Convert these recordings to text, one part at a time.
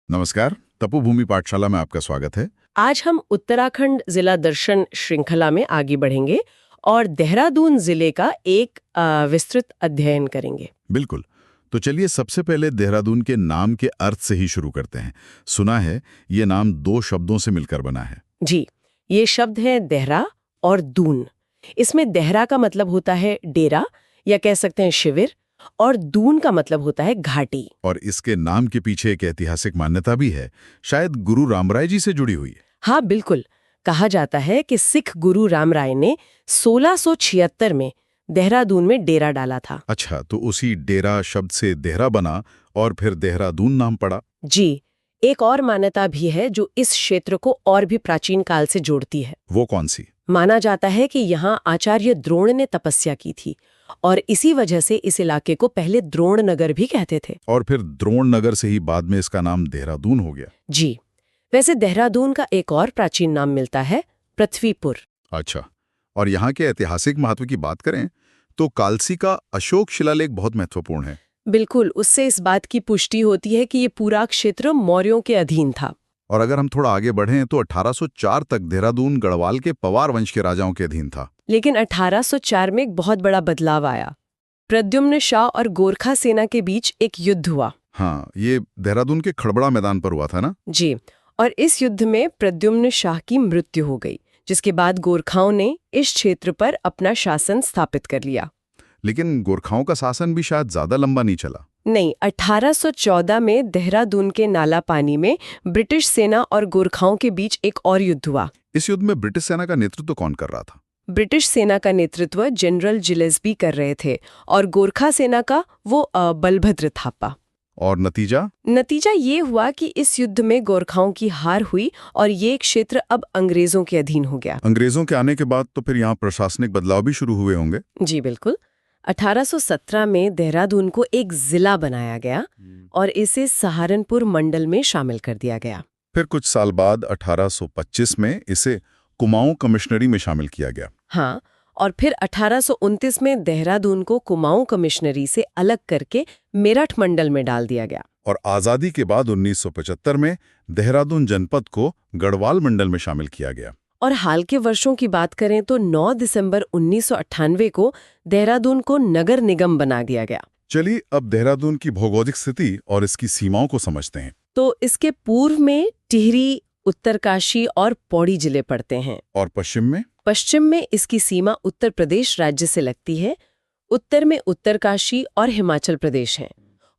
नमस्कार। तपोभूमि पाठशाला में आपका स्वागत है। आज हम उत्तराखंड जिला दर्शन श्रृंखला में आगे बढ़ेंगे और देहरादून जिले का एक विस्तृत अध्ययन करेंगे। बिल्कुल। तो चलिए सबसे पहले देहरादून के नाम के अर्थ से ही शुरू करते हैं। सुना है ये नाम दो शब्दों से मिलकर बना है। जी, ये शब्द है देहरा और दून। इसमें देहरा का मतलब होता है डेरा या कह सकते हैं शिविर, और दून का मतलब होता है घाटी। और इसके नाम के पीछे एक ऐतिहासिक मान्यता भी है, शायद गुरु रामराय जी से जुड़ी हुई है। हाँ बिल्कुल, कहा जाता है कि सिख गुरु रामराय ने 1676 में देहरादून में डेरा डाला था। अच्छा, तो उसी डेरा शब्द से देहरा बना और फिर देहरादून नाम पड़ा। जी, एक और मान्यता भी है जो इस क्षेत्र को और भी प्राचीन काल से जोड़ती है। वो कौन सी? माना जाता है कि यहाँ आचार्य द्रोण ने तपस्या की थी और इसी वजह से इस इलाके को पहले द्रोण नगर भी कहते थे। और फिर द्रोण नगर से ही बाद में इसका नाम देहरादून हो गया। जी, वैसे देहरादून का एक और प्राचीन नाम मिलता है पृथ्वीपुर। अच्छा, और यहाँ के ऐतिहासिक महत्व की बात करें तो कालसी का अशोक शिलालेख बहुत महत्वपूर्ण है। बिल्कुल, उससे इस बात की पुष्टि होती है कि ये पूरा क्षेत्र मौर्यों के अधीन था। और अगर हम थोड़ा आगे बढ़ें तो 1804 तक देहरादून गढ़वाल के पवार वंश के राजाओं के अधीन था। लेकिन 1804 में एक बहुत बड़ा बदलाव आया। प्रद्युम्न शाह और गोरखा सेना के बीच एक युद्ध हुआ। हाँ, ये देहरादून के खड़बड़ा मैदान पर हुआ था ना? जी, और इस युद्ध में प्रद्युम्न शाह की मृत्यु हो गई, जिसके बाद गोरखाओं ने इस क्षेत्र पर अपना शासन स्थापित कर लिया। लेकिन गोरखाओं का शासन भी शायद ज्यादा लंबा नहीं चला। नहीं, 1814 में देहरादून के नाला पानी में ब्रिटिश सेना और गोरखाओं के बीच एक और युद्ध हुआ। इस युद्ध में ब्रिटिश सेना का नेतृत्व कौन कर रहा था? ब्रिटिश सेना का नेतृत्व जनरल जिलेस्बी कर रहे थे और गोरखा सेना का वो बलभद्र थापा। और नतीजा ये हुआ कि इस युद्ध में गोरखाओं की हार हुई और ये क्षेत्र अब अंग्रेजों के अधीन हो गया। अंग्रेजों के आने के बाद तो फिर यहाँ प्रशासनिक बदलाव भी शुरू हुए होंगे। जी बिल्कुल। 1817 में देहरादून को एक जिला बनाया गया और इसे सहारनपुर मंडल में शामिल कर दिया गया। फिर कुछ साल बाद 1825 में इसे कुमाऊं कमिश्नरी में शामिल किया गया। हाँ, और फिर 1829 में देहरादून को कुमाऊं कमिश्नरी से अलग करके मेरठ मंडल में डाल दिया गया। और आज़ादी के बाद 1975 में देहरादून जनपद को गढ़वाल मंडल में शामिल किया गया। और हाल के वर्षों की बात करें तो 9 दिसंबर 1998 को देहरादून को नगर निगम बना दिया गया। चलिए अब देहरादून की भौगोलिक स्थिति और इसकी सीमाओं को समझते हैं। तो इसके पूर्व में टिहरी, उत्तरकाशी और पौड़ी जिले पड़ते हैं। और पश्चिम में इसकी सीमा उत्तर प्रदेश राज्य से लगती है। उत्तर में उत्तरकाशी और हिमाचल प्रदेश हैं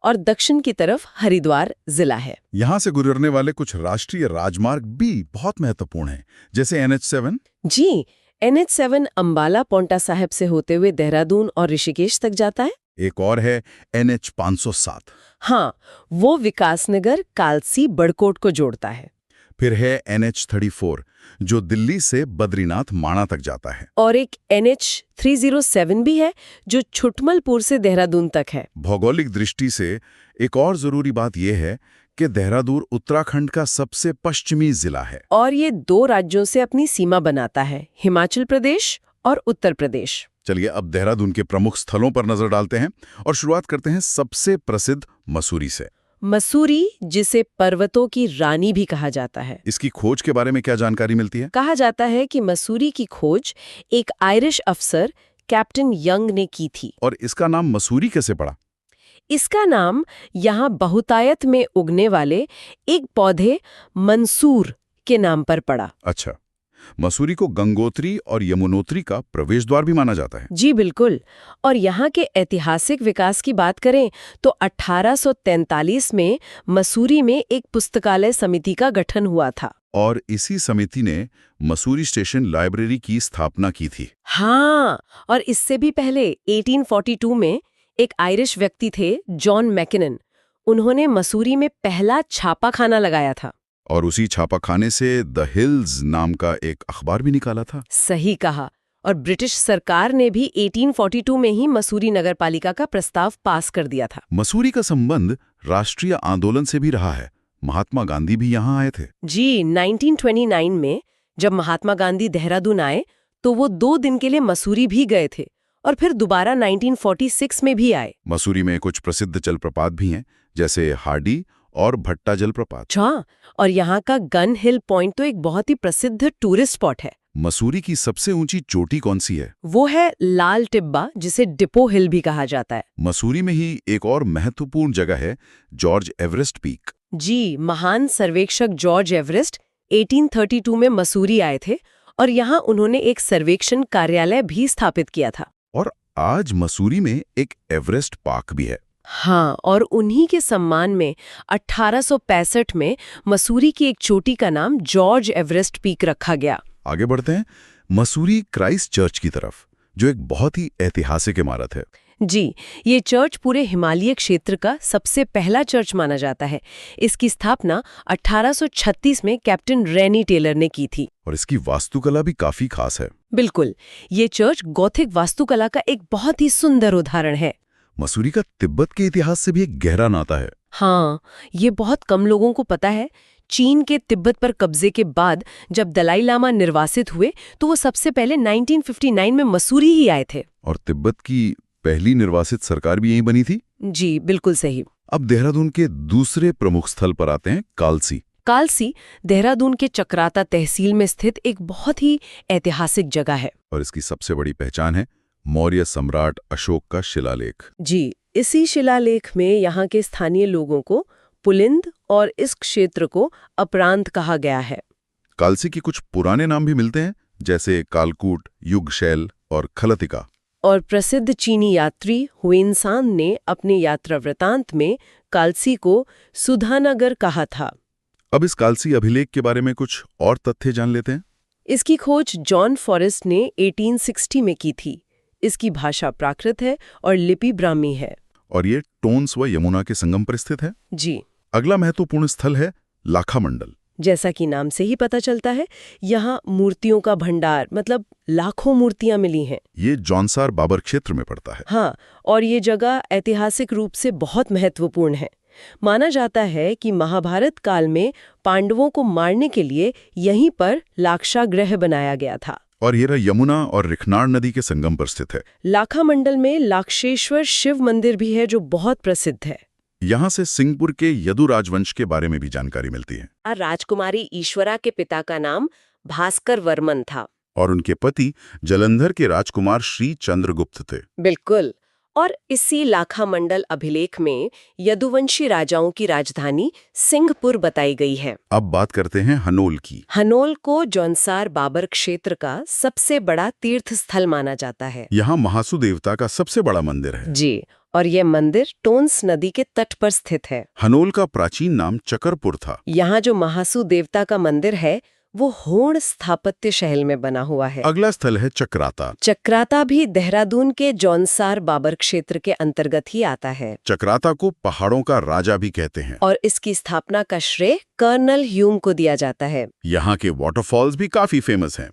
और दक्षिण की तरफ हरिद्वार जिला है। यहाँ से गुजरने वाले कुछ राष्ट्रीय राजमार्ग भी बहुत महत्वपूर्ण हैं, जैसे NH7। जी, NH7 अंबाला पोंटा साहिब से होते हुए देहरादून और ऋषिकेश तक जाता है। एक और है NH507। हाँ, वो विकासनगर, कालसी, बड़कोट को जोड़ता है। फिर है NH34 जो दिल्ली से बद्रीनाथ माणा तक जाता है। और एक NH307 भी है जो छुटमलपुर से देहरादून तक है। भौगोलिक दृष्टि से एक और जरूरी बात यह है कि देहरादून उत्तराखंड का सबसे पश्चिमी जिला है और ये दो राज्यों से अपनी सीमा बनाता है, हिमाचल प्रदेश और उत्तर प्रदेश। चलिए अब देहरादून के प्रमुख स्थलों पर नजर डालते हैं और शुरुआत करते हैं सबसे प्रसिद्ध मसूरी से। मसूरी, जिसे पर्वतों की रानी भी कहा जाता है। इसकी खोज के बारे में क्या जानकारी मिलती है? कहा जाता है कि मसूरी की खोज एक आयरिश अफसर कैप्टन यंग ने की थी। और इसका नाम मसूरी कैसे पड़ा? इसका नाम यहाँ बहुतायत में उगने वाले एक पौधे मंसूर के नाम पर पड़ा। अच्छा, मसूरी को गंगोत्री और यमुनोत्री का प्रवेश द्वार भी माना जाता है। जी बिल्कुल। और यहाँ के ऐतिहासिक विकास की बात करें तो 1843 में मसूरी में एक पुस्तकालय समिति का गठन हुआ था। और इसी समिति ने मसूरी स्टेशन लाइब्रेरी की स्थापना की थी। हाँ, और इससे भी पहले 1842 में एक आयरिश व्यक्ति थे, जॉन मैकिनन। उन्होंने मसूरी में पहला छापाखाना लगाया था। और उसी छापाखाने से द हिल्स नाम का एक अखबार भी निकाला था। सही कहा। और ब्रिटिश सरकार ने भी 1842 में ही मसूरी नगरपालिका का प्रस्ताव पास कर दिया था। मसूरी का संबंध राष्ट्रीय आंदोलन से भी रहा है। महात्मा गांधी भी यहाँ आए थे। जी, 1929 में जब महात्मा गांधी देहरादून आए तो वो 2 दिन के लिए मसूरी भी गए थे और फिर दोबारा 1946 में भी आए। मसूरी में कुछ प्रसिद्ध जलप्रपात भी हैं, जैसे हार्डी और भट्टा जलप्रपात। अच्छा, और यहाँ का गन हिल पॉइंट तो एक बहुत ही प्रसिद्ध टूरिस्ट स्पॉट है। मसूरी की सबसे ऊंची चोटी कौन सी है? वो है लाल टिब्बा, जिसे डिपो हिल भी कहा जाता है। मसूरी में ही एक और महत्वपूर्ण जगह है, जॉर्ज एवरेस्ट पीक। जी, महान सर्वेक्षक जॉर्ज एवरेस्ट 1832 में मसूरी आए थे और यहाँ उन्होंने एक सर्वेक्षण कार्यालय भी स्थापित किया था। और आज मसूरी में एक एवरेस्ट पार्क भी है। हाँ, और उन्हीं के सम्मान में 1865 में मसूरी की एक चोटी का नाम जॉर्ज एवरेस्ट पीक रखा गया। आगे बढ़ते हैं मसूरी क्राइस्ट चर्च की तरफ, जो एक बहुत ही ऐतिहासिक इमारत है। जी, ये चर्च पूरे हिमालय क्षेत्र का सबसे पहला चर्च माना जाता है। इसकी स्थापना 1836 में कैप्टन रेनी टेलर ने की थी। और इसकी वास्तुकला भी काफी खास है। बिल्कुल, ये चर्च गॉथिक वास्तुकला का एक बहुत ही सुंदर उदाहरण है। मसूरी का तिब्बत के इतिहास से भी एक गहरा नाता है। हाँ, ये बहुत कम लोगों को पता है। चीन के तिब्बत पर कब्जे के बाद जब दलाई लामा निर्वासित हुए तो वो सबसे पहले 1959 में मसूरी ही आए थे। और तिब्बत की पहली निर्वासित सरकार भी यहीं बनी थी। जी, बिल्कुल सही। अब देहरादून के दूसरे प्रमुख स्थल पर आते हैं, कालसी। कालसी देहरादून के चक्राता तहसील में स्थित एक बहुत ही ऐतिहासिक जगह है। और इसकी सबसे बड़ी पहचान है मौर्य सम्राट अशोक का शिलालेख। जी, इसी शिलालेख में यहाँ के स्थानीय लोगों को पुलिंद और इस क्षेत्र को अपरांत कहा गया है। कालसी के कुछ पुराने नाम भी मिलते हैं, जैसे कालकूट, युगशैल और खलतिका। और प्रसिद्ध चीनी यात्री हुएनसांग ने अपने यात्रा वृतांत में कालसी को सुधानगर कहा था। अब इस कालसी अभिलेख के बारे में कुछ और तथ्य जान लेते हैं। इसकी खोज जॉन फॉरेस्ट ने 1860 में की थी। इसकी भाषा प्राकृत है और लिपि ब्राह्मी है। और ये टोन्स व यमुना के संगम पर स्थित है। जी। अगला महत्वपूर्ण स्थल है लाखामंडल। जैसा कि नाम से ही पता चलता है, यहाँ मूर्तियों का भंडार, मतलब लाखों मूर्तियां मिली हैं। ये जौनसार बाबर क्षेत्र में पड़ता है। हाँ, और ये जगह ऐतिहासिक रूप से बहुत महत्वपूर्ण है। माना जाता है कि महाभारत काल में पांडवों को मारने के लिए यहीं पर लाक्षागृह बनाया गया था। और ये यमुना और रिखनार नदी के संगम पर स्थित है। लाखामंडल में लाक्षेश्वर शिव मंदिर भी है, जो बहुत प्रसिद्ध है। यहाँ से सिंहपुर के यदु राजवंश के बारे में भी जानकारी मिलती है। राजकुमारी ईश्वरा के पिता का नाम भास्कर वर्मन था और उनके पति जलंधर के राजकुमार श्री चंद्रगुप्त थे। बिल्कुल। और इसी लाखामंडल अभिलेख में यदुवंशी राजाओं की राजधानी सिंहपुर बताई गई है। अब बात करते हैं हनोल की। हनोल को जौनसार बाबर क्षेत्र का सबसे बड़ा तीर्थ स्थल माना जाता है। यहाँ महासु देवता का सबसे बड़ा मंदिर है। जी, और ये मंदिर टोन्स नदी के तट पर स्थित है। हनोल का प्राचीन नाम चकरपुर था। यहाँ जो महासु देवता का मंदिर है वो होड़ स्थापत्य शैली में बना हुआ है। अगला स्थल है चक्राता। चक्राता भी देहरादून के जौनसार बाबर क्षेत्र के अंतर्गत ही आता है। चक्राता को पहाड़ों का राजा भी कहते हैं। और इसकी स्थापना का श्रेय कर्नल ह्यूम को दिया जाता है। यहाँ के वाटरफॉल्स भी काफी फेमस हैं,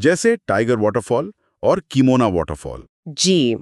जैसे टाइगर वाटरफॉल और किमोना वाटरफॉल। जी,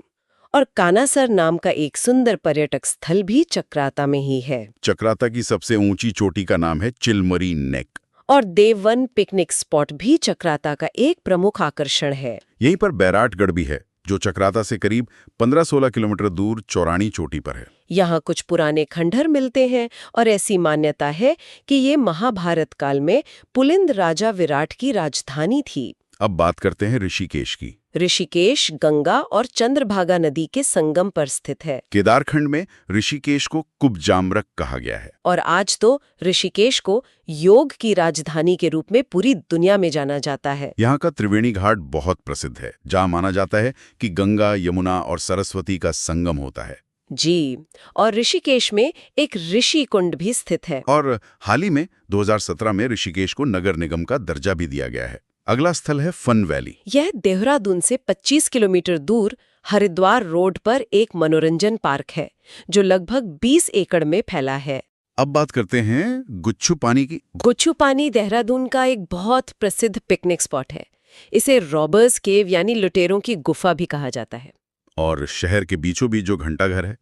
और कानासर नाम का एक सुंदर पर्यटक स्थल भी चक्राता में ही है। चक्राता की सबसे ऊंची चोटी का नाम है चिलमरी नेक। और देववन पिकनिक स्पॉट भी चक्राता का एक प्रमुख आकर्षण है। यहीं पर बैराटगढ़ भी है, जो चक्राता से करीब 15-16 किलोमीटर दूर चौरानी चोटी पर है। यहाँ कुछ पुराने खंडहर मिलते हैं और ऐसी मान्यता है कि ये महाभारत काल में पुलिंद राजा विराट की राजधानी थी। अब बात करते हैं ऋषिकेश की। ऋषिकेश गंगा और चंद्रभागा नदी के संगम पर स्थित है। केदारखंड में ऋषिकेश को कुब्जामरक कहा गया है। और आज तो ऋषिकेश को योग की राजधानी के रूप में पूरी दुनिया में जाना जाता है। यहाँ का त्रिवेणी घाट बहुत प्रसिद्ध है, जहाँ माना जाता है कि गंगा, यमुना और सरस्वती का संगम होता है। जी, और ऋषिकेश में एक ऋषि कुंड भी स्थित है। और हाल ही में 2017 में ऋषिकेश को नगर निगम का दर्जा भी दिया गया है। अगला स्थल है फन वैली। यह देहरादून से 25 किलोमीटर दूर हरिद्वार रोड पर एक मनोरंजन पार्क है, जो लगभग 20 एकड़ में फैला है। अब बात करते हैं गुच्छू पानी की। गुच्छू पानी देहरादून का एक बहुत प्रसिद्ध पिकनिक स्पॉट है। इसे रॉबर्स केव यानी लुटेरों की गुफा भी कहा जाता है। और शहर के बीचों बीच जो घंटाघर है,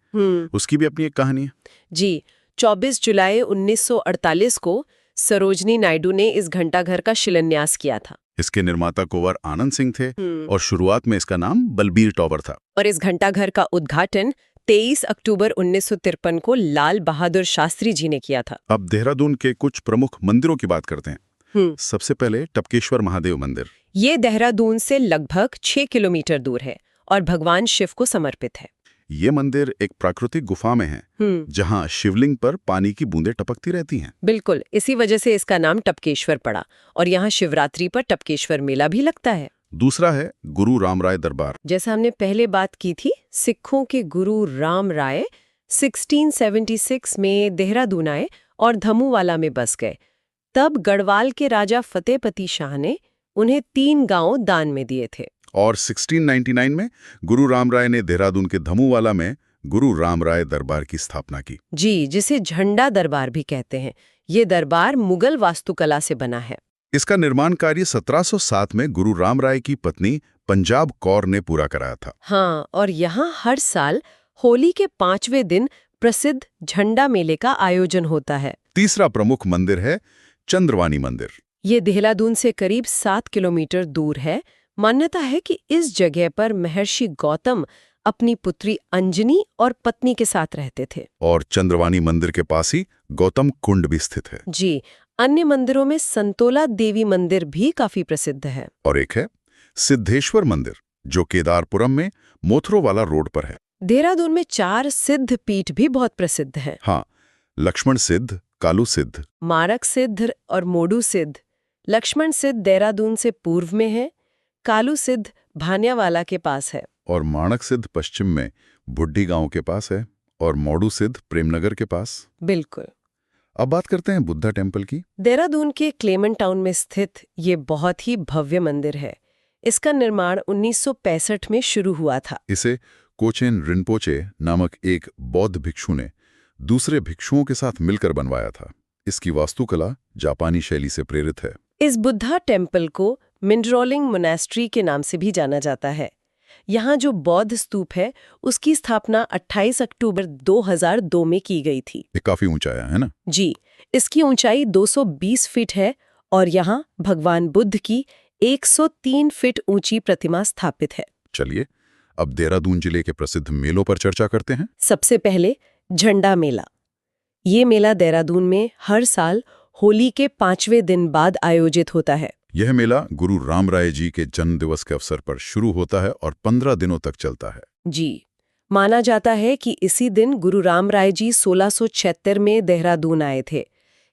उसकी भी अपनी एक कहानी है। जी, 24 जुलाई 1948 को सरोजनी नायडू ने इस घंटाघर का शिलान्यास किया था। इसके निर्माता कुंवर आनंद सिंह थे और शुरुआत में इसका नाम बलबीर टॉवर था। और इस घंटाघर का उद्घाटन 23 अक्टूबर 1953 को लाल बहादुर शास्त्री जी ने किया था। अब देहरादून के कुछ प्रमुख मंदिरों की बात करते हैं। सबसे पहले टपकेश्वर महादेव मंदिर। ये देहरादून से लगभग 6 किलोमीटर दूर है और भगवान शिव को समर्पित है। ये मंदिर एक प्राकृतिक गुफा में है, जहां शिवलिंग पर पानी की बूंदें टपकती रहती हैं। बिल्कुल, इसी वजह से इसका नाम टपकेश्वर पड़ा और यहाँ शिवरात्रि पर टपकेश्वर मेला भी लगता है। दूसरा है गुरु रामराय दरबार। जैसा हमने पहले बात की थी, सिखों के गुरु राम राय 1676 में देहरादून आए और धमुवाला में बस गए। तब गढ़वाल के राजा फतेहपति शाह ने उन्हें 3 गांव दान में दिए थे। और 1699 में गुरु रामराय ने देहरादून के धमुवाला में गुरु रामराय दरबार की स्थापना की। जी, जिसे झंडा दरबार भी कहते हैं। ये दरबार मुगल वास्तुकला से बना है। इसका निर्माण कार्य 1707 में गुरु रामराय की पत्नी पंजाब कौर ने पूरा कराया था। हाँ, और यहाँ हर साल होली के 5वें दिन प्रसिद्ध झंडा मेले का आयोजन होता है। तीसरा प्रमुख मंदिर है चंद्रवानी मंदिर। ये देहरादून से करीब 7 किलोमीटर दूर है। मान्यता है कि इस जगह पर महर्षि गौतम अपनी पुत्री अंजनी और पत्नी के साथ रहते थे। और चंद्रवानी मंदिर के पास ही गौतम कुंड भी स्थित है। जी, अन्य मंदिरों में संतोला देवी मंदिर भी काफी प्रसिद्ध है। और एक है सिद्धेश्वर मंदिर, जो केदारपुरम में मोथरोवाला रोड पर है। देहरादून में 4 सिद्ध पीठ भी बहुत प्रसिद्ध हैं। हाँ, लक्ष्मण सिद्ध, कालू सिद्ध, मारक सिद्ध और मोडू सिद्ध। लक्ष्मण सिद्ध देहरादून से पूर्व में है, कालू सिद्ध भानियावाला के पास है, और माणक सिद्ध पश्चिम में बुड्ढी गांव के पास है, और मोडू सिद्ध प्रेमनगर के पास। बिल्कुल। अब बात करते हैं बुद्धा टेम्पल की। देहरादून के क्लेमेंट टाउन में स्थित ये बहुत ही भव्य मंदिर है। इसका निर्माण 1965 में शुरू हुआ था। इसे कोचेन रिनपोचे नामक एक बौद्ध भिक्षु ने दूसरे भिक्षुओं के साथ मिलकर बनवाया था। इसकी वास्तुकला जापानी शैली से प्रेरित है। इस बुद्धा टेम्पल को मिंडरोलिंग मोनास्ट्री के नाम से भी जाना जाता है। यहाँ जो बौद्ध स्तूप है, उसकी स्थापना 28 अक्टूबर 2002 में की गई थी। ये काफी ऊंचा है ना? जी, इसकी ऊंचाई 220 फीट है और यहाँ भगवान बुद्ध की 103 फीट ऊंची प्रतिमा स्थापित है। चलिए, अब देहरादून जिले के प्रसिद्ध मेलों पर चर्चा करते हैं। सबसे पहले झंडा मेला। ये मेला देहरादून में हर साल होली के 5वें दिन बाद आयोजित होता है। यह मेला गुरु रामराय जी के जन्म दिवस के अवसर पर शुरू होता है और 15 दिनों तक चलता है। जी, माना जाता है कि इसी दिन गुरु रामराय जी 1676 में देहरादून आए थे।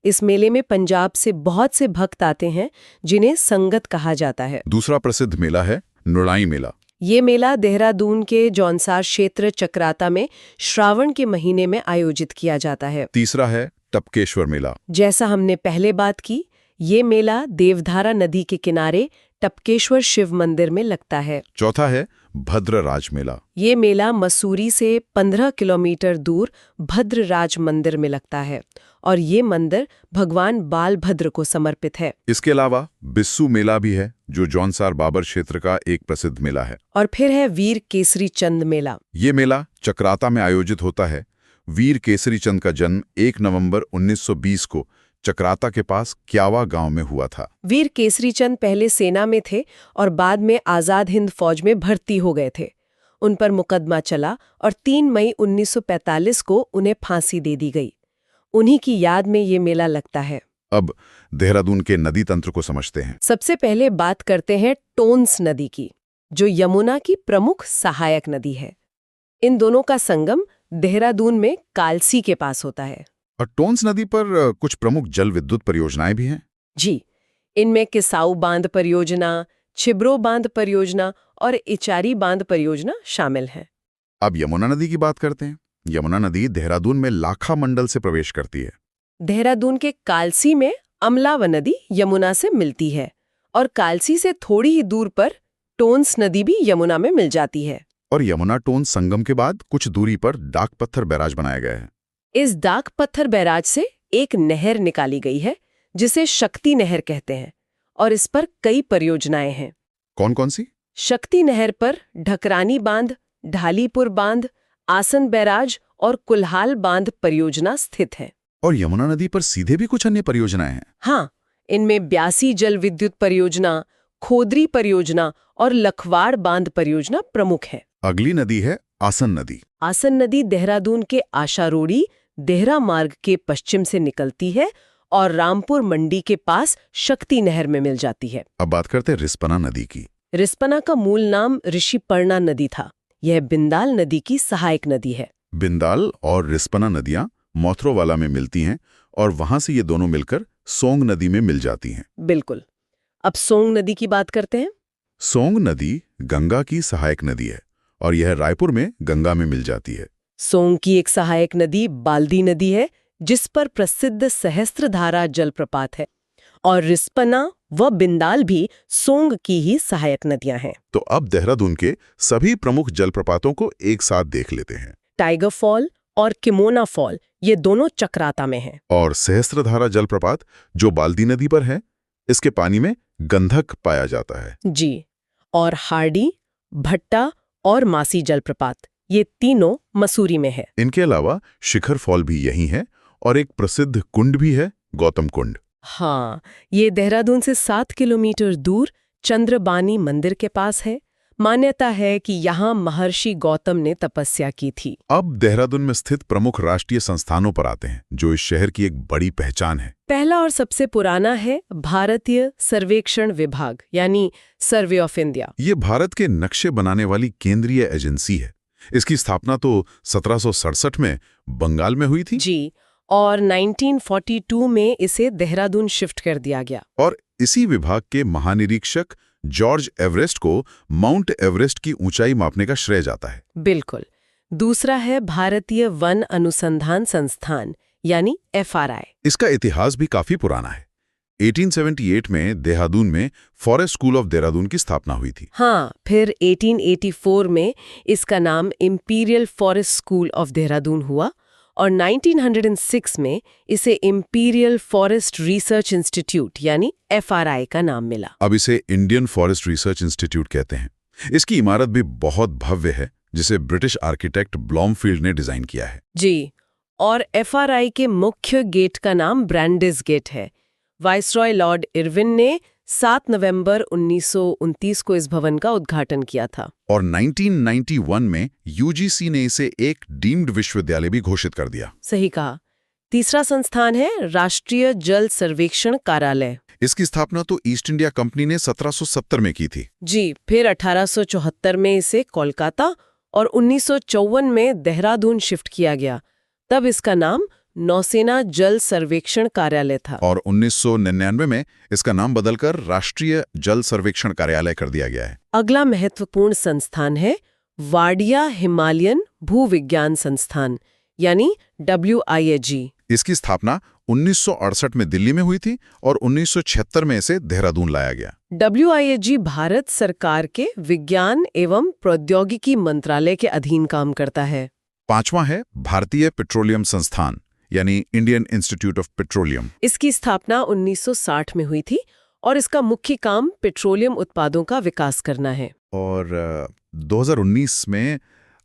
इस मेले में पंजाब से बहुत से भक्त आते हैं, जिन्हें संगत कहा जाता है। दूसरा प्रसिद्ध मेला है नुड़ाई मेला। ये मेला देहरादून के जौनसार क्षेत्र चक्राता में श्रावण के महीने में आयोजित किया जाता है। तीसरा है टपकेश्वर मेला। जैसा हमने पहले बात की, ये मेला देवधारा नदी के किनारे टपकेश्वर शिव मंदिर में लगता है। चौथा है भद्रराज मेला। ये मेला मसूरी से 15 किलोमीटर दूर भद्रराज मंदिर में लगता है और ये मंदिर भगवान बालभद्र को समर्पित है। इसके अलावा बिस्सू मेला भी है, जो जौनसार बाबर क्षेत्र का एक प्रसिद्ध मेला है। और फिर है वीर केसरी चंद मेला। ये मेला चक्राता में आयोजित होता है। वीर केसरी चंद का जन्म 1 नवंबर 1920 को चक्राता के पास क्यावा गांव में हुआ था। वीर केसरी चंद पहले सेना में थे और बाद में आजाद हिंद फौज में भर्ती हो गए थे। उन पर मुकदमा चला और 3 मई 1945 को उन्हें फांसी दे दी गई। उन्हीं की याद में ये मेला लगता है। अब देहरादून के नदी तंत्र को समझते हैं। सबसे पहले बात करते हैं टोन्स नदी की, जो यमुना की प्रमुख सहायक नदी है। इन दोनों का संगम देहरादून में कालसी के पास होता है। और टोन्स नदी पर कुछ प्रमुख जल विद्युत परियोजनाएं भी हैं। जी, इनमें किसाऊ बांध परियोजना, छिब्रो बांध परियोजना और इचारी बांध परियोजना शामिल हैं। अब यमुना नदी की बात करते हैं। यमुना नदी देहरादून में लाखा मंडल से प्रवेश करती है। देहरादून के कालसी में अमलाव नदी यमुना से मिलती है और कालसी से थोड़ी ही दूर पर टोन्स नदी भी यमुना में मिल जाती है। और यमुना टोन्स संगम के बाद कुछ दूरी पर डाक पत्थर बैराज बनाया गया है। इस डाक पत्थर बैराज से एक नहर निकाली गई है, जिसे शक्ति नहर कहते हैं, और इस पर कई परियोजनाएं हैं। कौन कौन सी? शक्ति नहर पर ढकरानी बांध, ढालीपुर बांध, आसन बैराज और कुल्हाल बांध परियोजना स्थित है। और यमुना नदी पर सीधे भी कुछ अन्य परियोजनाएं हैं। हाँ, इनमें ब्यासी जल विद्युत परियोजना, खोदरी परियोजना और लखवाड़ बांध परियोजना प्रमुख है। अगली नदी है आसन नदी। आसन नदी देहरादून के आशारोड़ी देहरा मार्ग के पश्चिम से निकलती है और रामपुर मंडी के पास शक्ति नहर में मिल जाती है। अब बात करते हैं रिस्पना नदी की। रिस्पना का मूल नाम ऋषिपर्णा नदी था। यह बिंदाल नदी की सहायक नदी है। बिंदाल और रिस्पना नदियां मोथरोवाला में मिलती हैं और वहां से ये दोनों मिलकर सोंग नदी में मिल जाती हैं। बिल्कुल। अब सोंग नदी की बात करते हैं। सोंग नदी गंगा की सहायक नदी है और यह रायपुर में गंगा में मिल जाती है। सोंग की एक सहायक नदी बाल्दी नदी है, जिस पर प्रसिद्ध सहस्त्रधारा जलप्रपात है। और रिस्पना व बिंदाल भी सोंग की ही सहायक नदियां हैं। तो अब देहरादून के सभी प्रमुख जलप्रपातों को एक साथ देख लेते हैं। टाइगर फॉल और किमोना फॉल ये दोनों चक्राता में हैं। और सहस्त्रधारा जलप्रपात जो बाल्दी नदी पर है, इसके पानी में गंधक पाया जाता है। जी। और हार्डी, भट्टा और मासी जलप्रपात ये तीनों मसूरी में है। इनके अलावा शिखर फॉल भी यही है और एक प्रसिद्ध कुंड भी है, गौतम कुंड। हाँ, ये देहरादून से 7 किलोमीटर दूर चंद्रबानी मंदिर के पास है। मान्यता है कि यहाँ महर्षि गौतम ने तपस्या की थी। अब देहरादून में स्थित प्रमुख राष्ट्रीय संस्थानों पर आते हैं, जो इस शहर की एक बड़ी पहचान है। पहला और सबसे पुराना है भारतीय सर्वेक्षण विभाग, यानी सर्वे ऑफ इंडिया। ये भारत के नक्शे बनाने वाली केंद्रीय एजेंसी है। इसकी स्थापना तो 1767 में बंगाल में हुई थी। जी, और 1942 में इसे देहरादून शिफ्ट कर दिया गया। और इसी विभाग के महानिरीक्षक जॉर्ज एवरेस्ट को माउंट एवरेस्ट की ऊंचाई मापने का श्रेय जाता है। बिल्कुल। दूसरा है भारतीय वन अनुसंधान संस्थान, यानी FRI। इसका इतिहास भी काफी पुराना है। 1878 में देहरादून में फॉरेस्ट स्कूल ऑफ देहरादून की स्थापना हुई थी। हाँ, फिर 1884 में इसका नाम imperial forest school of Dehradun हुआ और 1906 में इसे इंपीरियल फॉरेस्ट रिसर्च इंस्टीट्यूट यानी FRI का नाम मिला। अब इसे इंडियन फॉरेस्ट रिसर्च इंस्टीट्यूट कहते हैं। इसकी इमारत भी बहुत भव्य है, जिसे ब्रिटिश आर्किटेक्ट ब्लॉमफील्ड ने डिजाइन किया है। जी, और FRI के मुख्य गेट का नाम ब्रांडिस गेट है। वाइसरॉय लॉर्ड इरविन ने 7 नवंबर 1929 को इस भवन का उद्घाटन किया था। और 1991 में UGC ने इसे एक डीम्ड विश्वविद्यालय भी घोषित कर दिया। सही कहा। तीसरा संस्थान है राष्ट्रीय जल सर्वेक्षण कार्यालय। इसकी स्थापना तो ईस्ट इंडिया कंपनी ने 1770 में की थी। जी, फिर 1874 में इसे कोलकाता और 1954 में देहरादून शिफ्ट किया गया। तब इसका नाम नौसेना जल सर्वेक्षण कार्यालय था। और 1999 में इसका नाम बदलकर राष्ट्रीय जल सर्वेक्षण कार्यालय कर दिया गया है। अगला महत्वपूर्ण संस्थान है वाडिया हिमालयन भूविज्ञान संस्थान, यानी WIAG। इसकी स्थापना 1968 में दिल्ली में हुई थी और 1976 में इसे देहरादून लाया गया। WIAG भारत सरकार के विज्ञान एवं प्रौद्योगिकी मंत्रालय के अधीन काम करता है। पांचवां है भारतीय पेट्रोलियम संस्थान, यानी इंडियन इंस्टीट्यूट ऑफ पेट्रोलियम। इसकी स्थापना 1960 में हुई थी और इसका मुख्य काम पेट्रोलियम उत्पादों का विकास करना है। और 2019 में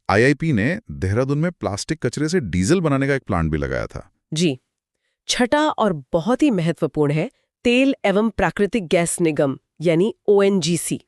IIP ने देहरादून में प्लास्टिक कचरे से डीजल बनाने का एक प्लांट भी लगाया था। जी। छठा और बहुत ही महत्वपूर्ण है तेल एवं प्राकृतिक गैस निगम, यानी ONGC।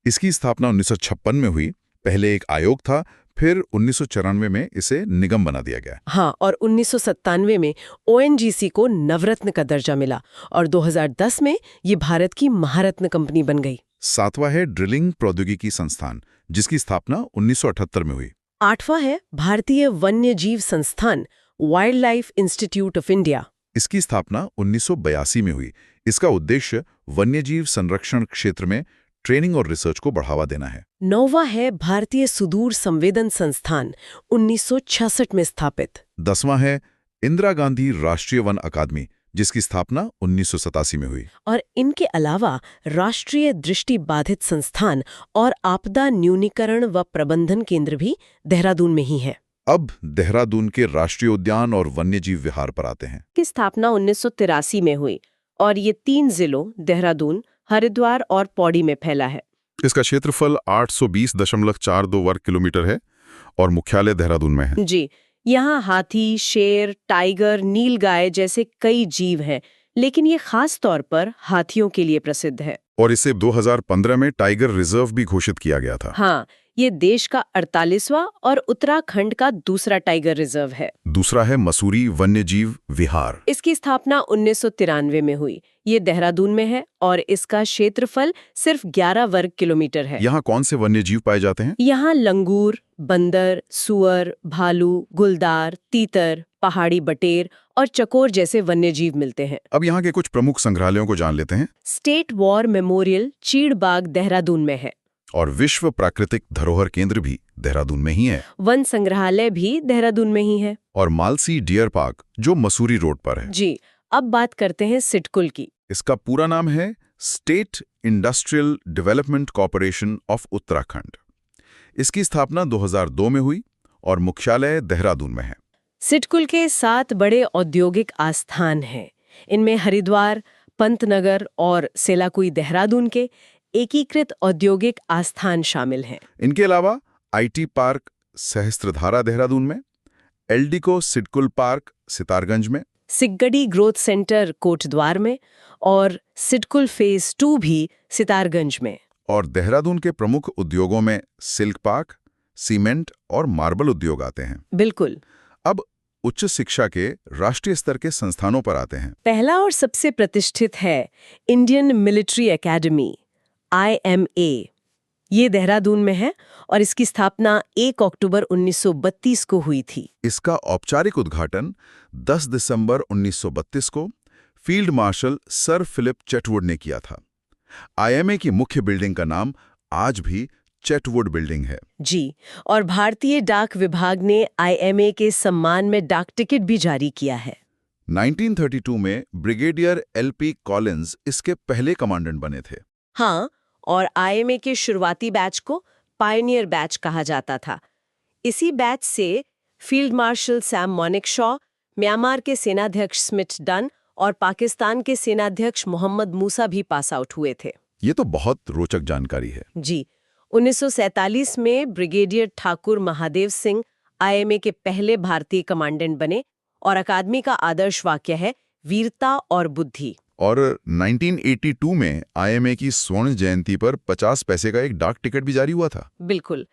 इसकी स्थापना 1956 में हुई। पहले एक आयोग था, फिर 1994 में इसे निगम बना दिया गया। हाँ, और 1997 में ONGC को नवरत्न का दर्जा मिला और 2010 में ये भारत की महारत्न कंपनी बन गई। सातवां है ड्रिलिंग प्रौद्योगिकी संस्थान, जिसकी स्थापना 1978 में हुई। आठवां है भारतीय वन्य जीव संस्थान, wild life institute of India. इसकी स्थापना 1982 में हुई। इसका उद्देश्य वन्यजीव संरक्षण क्षेत्र में ट्रेनिंग और रिसर्च को बढ़ावा देना है। नौवां है भारतीय सुदूर संवेदन संस्थान, 1966 में स्थापित। 10वां है इंदिरा गांधी राष्ट्रीय वन अकादमी, जिसकी स्थापना 1987 में हुई। और इनके अलावा राष्ट्रीय दृष्टि बाधित संस्थान और आपदा न्यूनीकरण व प्रबंधन केंद्र भी देहरादून में ही है। अब देहरादून के राष्ट्रीय उद्यान और वन्यजीव विहार पर आते हैं। की स्थापना 1983 में हुई और ये 3 जिलों देहरादून, हरिद्वार और पौड़ी में फैला है। इसका क्षेत्रफल 820.42 वर्ग किलोमीटर है और मुख्यालय देहरादून में है। जी, यहाँ हाथी, शेर, टाइगर, नीलगाय जैसे कई जीव हैं, लेकिन ये खास तौर पर हाथियों के लिए प्रसिद्ध है। और इसे 2015 में टाइगर रिजर्व भी घोषित किया गया था। हाँ, ये देश का 48वां और उत्तराखंड का दूसरा टाइगर रिजर्व है। दूसरा है मसूरी वन्यजीव विहार। इसकी स्थापना 1993 में हुई। ये देहरादून में है और इसका क्षेत्रफल सिर्फ 11 वर्ग किलोमीटर है। यहाँ कौन से वन्यजीव पाए जाते हैं? यहाँ लंगूर, बंदर, सुअर, भालू, गुलदार, तीतर, पहाड़ी बटेर और चकोर जैसे वन्यजीव मिलते हैं। अब यहाँ के कुछ प्रमुख संग्रहालयों को जान लेते हैं। स्टेट वॉर मेमोरियल चीड़बाग देहरादून में है और विश्व प्राकृतिक धरोहर केंद्र भी देहरादून में ही है। वन संग्रहालय भी देहरादून में ही है। और मालसी डियर पार्क जो मसूरी रोड पर है। जी, अब बात करते हैं सिडकुल की। इसका पूरा नाम है state industrial development corporation of Uttarakhand. इसकी स्थापना 2002 में हुई और मुख्यालय देहरादून में है। सिडकुल के 7 बड़े औद्योगिक आस्थान हैं। इनमें हरिद्वार, पंतनगर और सेलाकुई देहरादून के एकीकृत औद्योगिक आस्थान शामिल हैं। इनके अलावा आईटी पार्क सहस्त्रधारा देहरादून में, एल्डिको सिडकुल पार्क सितारगंज में, सिगड़ी ग्रोथ सेंटर कोटद्वार में और सिडकुल फेज 2 भी सितारगंज में। और देहरादून के प्रमुख उद्योगों में सिल्क पार्क, सीमेंट और मार्बल उद्योग आते हैं। बिल्कुल। अब उच्च शिक्षा के राष्ट्रीय स्तर के संस्थानों पर आते हैं। पहला और सबसे प्रतिष्ठित है इंडियन मिलिट्री एकेडमी, IMA। ये देहरादून में है और इसकी स्थापना 1 अक्टूबर 1932 को हुई थी। इसका औपचारिक उद्घाटन 10 दिसंबर 1932 को फील्ड मार्शल सर फिलिप चेटवुड ने किया था। IMA की मुख्य बिल्डिंग का नाम आज भी चेटवुड बिल्डिंग है। जी, और भारतीय डाक विभाग ने IMA के सम्मान में डाक टिकट भी जारी किया है। 1932 में ब्रिगेडियर LP कॉलिंस इसके पहले कमांडेंट बने थे। हाँ, और IMA के शुरुआती बैच को पायनियर बैच कहा जाता था। इसी बैच से फील्ड मार्शल सैम मॉनिकशॉ, म्यांमार के सेनाध्यक्ष स्मिथ डन और पाकिस्तान के सेनाध्यक्ष मोहम्मद मूसा भी पास आउट हुए थे। ये तो बहुत रोचक जानकारी है। जी, 1947 में ब्रिगेडियर ठाकुर महादेव सिंह IMA के पहले भारतीय कमांडेंट बने और अकादमी का आदर्श वाक्य है वीरता और बुद्धि। और 1982 में IMA की स्वर्ण जयंती पर 50 पैसे का एक डाक टिकट भी जारी हुआ था। बिल्कुल।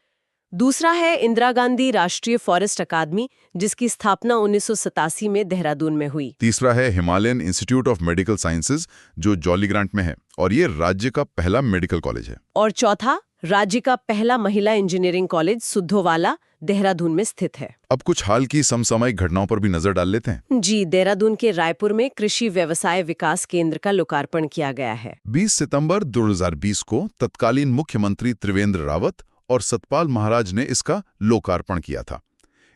दूसरा है इंदिरा गांधी राष्ट्रीय फॉरेस्ट अकादमी, जिसकी स्थापना 1987 में देहरादून में हुई। तीसरा है Himalayan institute of medical sciences जो जॉलीग्रांट में है और ये राज्य का पहला मेडिकल कॉलेज है। और चौथा राज्य का पहला महिला इंजीनियरिंग कॉलेज सुद्धोवाला देहरादून में स्थित है। अब कुछ हाल की समसामयिक घटनाओं पर भी नजर डाल लेते हैं। जी, देहरादून के रायपुर में कृषि व्यवसाय विकास केंद्र का लोकार्पण किया गया है। 20 सितंबर 2020 को तत्कालीन मुख्यमंत्री त्रिवेंद्र रावत और सतपाल महाराज ने इसका लोकार्पण किया था।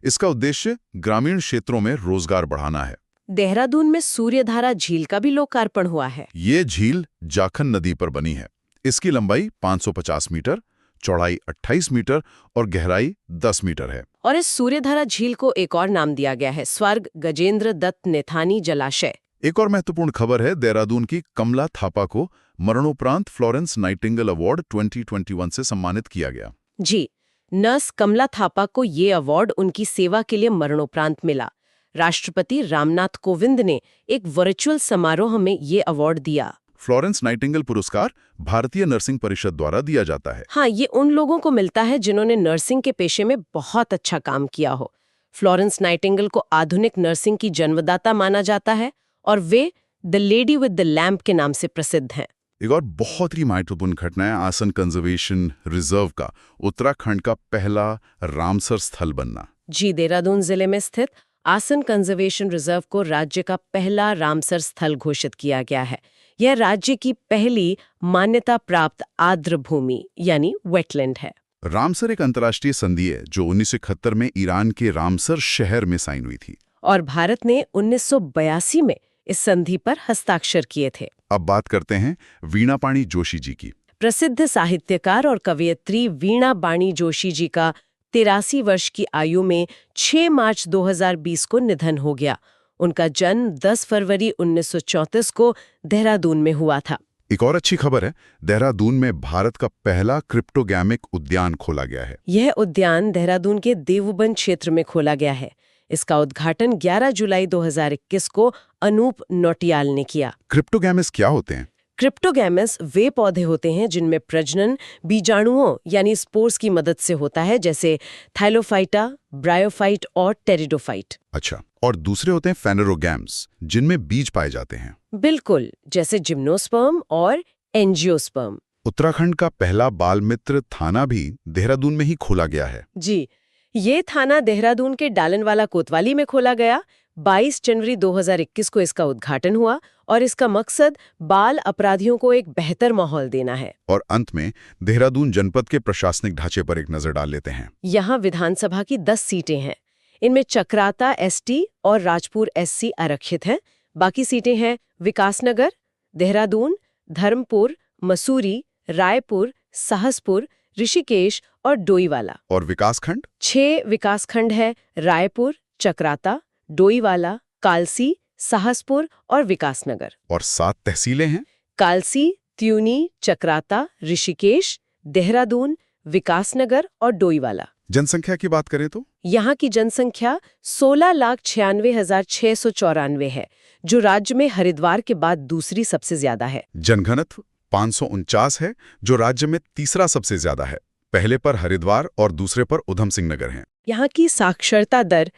इसका उद्देश्य ग्रामीण क्षेत्रों में रोजगार बढ़ाना है। देहरादून में सूर्यधारा झील का भी लोकार्पण हुआ है। ये झील जाखन नदी पर बनी है। इसकी लंबाई 550 मीटर, चौड़ाई 28 मीटर और गहराई 10 मीटर है। और इस सूर्यधारा झील को एक और नाम दिया गया है, स्वर्ग गजेंद्र दत्त नेथानी जलाशय। एक और महत्वपूर्ण खबर है, देहरादून की कमला थापा को मरणोपरांत फ्लोरेंस नाइटिंगेल अवार्ड 2021 से सम्मानित किया गया। जी, नर्स कमला थापा को ये अवार्ड उनकी सेवा के लिए मरणोपरांत मिला। राष्ट्रपति रामनाथ कोविंद ने एक वर्चुअल समारोह में ये अवार्ड दिया। फ्लोरेंस नाइटिंगेल पुरस्कार भारतीय नर्सिंग परिषद द्वारा दिया जाता है। हाँ, ये उन लोगों को मिलता है जिन्होंने नर्सिंग के पेशे में बहुत अच्छा काम किया हो। फ्लोरेंस नाइटिंगेल को आधुनिक नर्सिंग की जन्मदाता माना जाता है और way the lady with the lamp के नाम से प्रसिद्ध हैं। एक और बहुत ही महत्वपूर्ण घटना है आसन कंजर्वेशन रिजर्व का उत्तराखंड का पहला रामसर स्थल बनना। जी, देहरादून जिले में स्थित आसन कंजर्वेशन रिजर्व को राज्य का पहला रामसर स्थल घोषित किया गया है। यह राज्य की पहली मान्यता प्राप्त आर्द्र भूमि यानी वेटलैंड है। रामसर एक अंतर्राष्ट्रीय संधि है जो 1971 में ईरान के रामसर शहर में साइन हुई थी और भारत ने 1982 में इस संधि पर हस्ताक्षर किए थे। अब बात करते हैं वीणा पाणी जोशी जी की। प्रसिद्ध साहित्यकार और कवयित्री वीणा बाणी जोशी जी का 83 वर्ष की आयु में 6 मार्च 2020 को निधन हो गया। उनका जन्म 10 फरवरी 1934 को देहरादून में हुआ था। एक और अच्छी खबर है, देहरादून में भारत का पहला क्रिप्टोगैमिक उद्यान खोला गया है। यह उद्यान देहरादून के देवबंद क्षेत्र में खोला गया है। इसका उद्घाटन 11 जुलाई 2021 को अनूप नौटियाल ने किया। क्रिप्टोगैमिस क्या होते हैं? क्रिप्टोगैमस वे पौधे होते हैं जिनमें प्रजनन बीजाणुओं यानी स्पोर्स की मदद से होता है, जैसे थाइलोफाइटा, ब्रायोफाइट और टेरिडोफाइट। अच्छा, और दूसरे होते हैं फेनेरोगैम्स, जिनमें बीज पाए जाते हैं। बिल्कुल, जैसे जिम्नोस्पर्म और एंजियोस्पर्म। उत्तराखंड का पहला बाल मित्र थाना भी देहरादून में ही खोला गया है। जी, ये थाना देहरादून के डालनवाला कोतवाली में खोला गया। 22 जनवरी 2021 को इसका उद्घाटन हुआ और इसका मकसद बाल अपराधियों को एक बेहतर माहौल देना है। और अंत में देहरादून जनपद के प्रशासनिक ढांचे पर एक नजर डाल लेते हैं। यहाँ विधानसभा की 10 सीटें हैं। इनमें चक्राता एसटी और राजपुर एससी आरक्षित हैं। बाकी सीटें हैं विकासनगर, देहरादून, धर्मपुर, मसूरी, रायपुर, साहसपुर, ऋषिकेश और डोईवाला। और विकासखंड? 6 विकासखंड है, रायपुर, चक्राता, डोईवाला, कालसी, साहसपुर और विकासनगर। और 7 तहसीलें हैं? कालसी, त्यूनी, चक्राता, ऋषिकेश, देहरादून, विकासनगर और डोईवाला। जनसंख्या की बात करें तो? यहाँ की जनसंख्या 16,96,694 है, जो राज्य में हरिद्वार के बाद दूसरी सबसे ज्यादा है। जनघनत्व 549 है, जो राज्य में तीसरा सबसे ज्यादा है। पहले पर हरिद्वार और दूसरे पर उधम सिंह नगर हैं। यहाँ की साक्षरता दर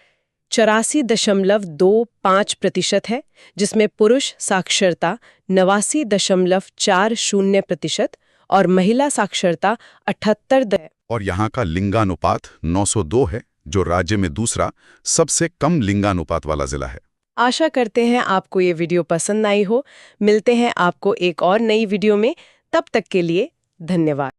84.25% है, जिसमें पुरुष साक्षरता 89.40% और महिला साक्षरता 78 और यहाँ का लिंगानुपात 902 है, जो राज्य में दूसरा सबसे कम लिंगानुपात वाला जिला है। आशा करते हैं आपको ये वीडियो पसंद आई हो। मिलते हैं आपको एक और नई वीडियो में। तब तक के लिए धन्यवाद।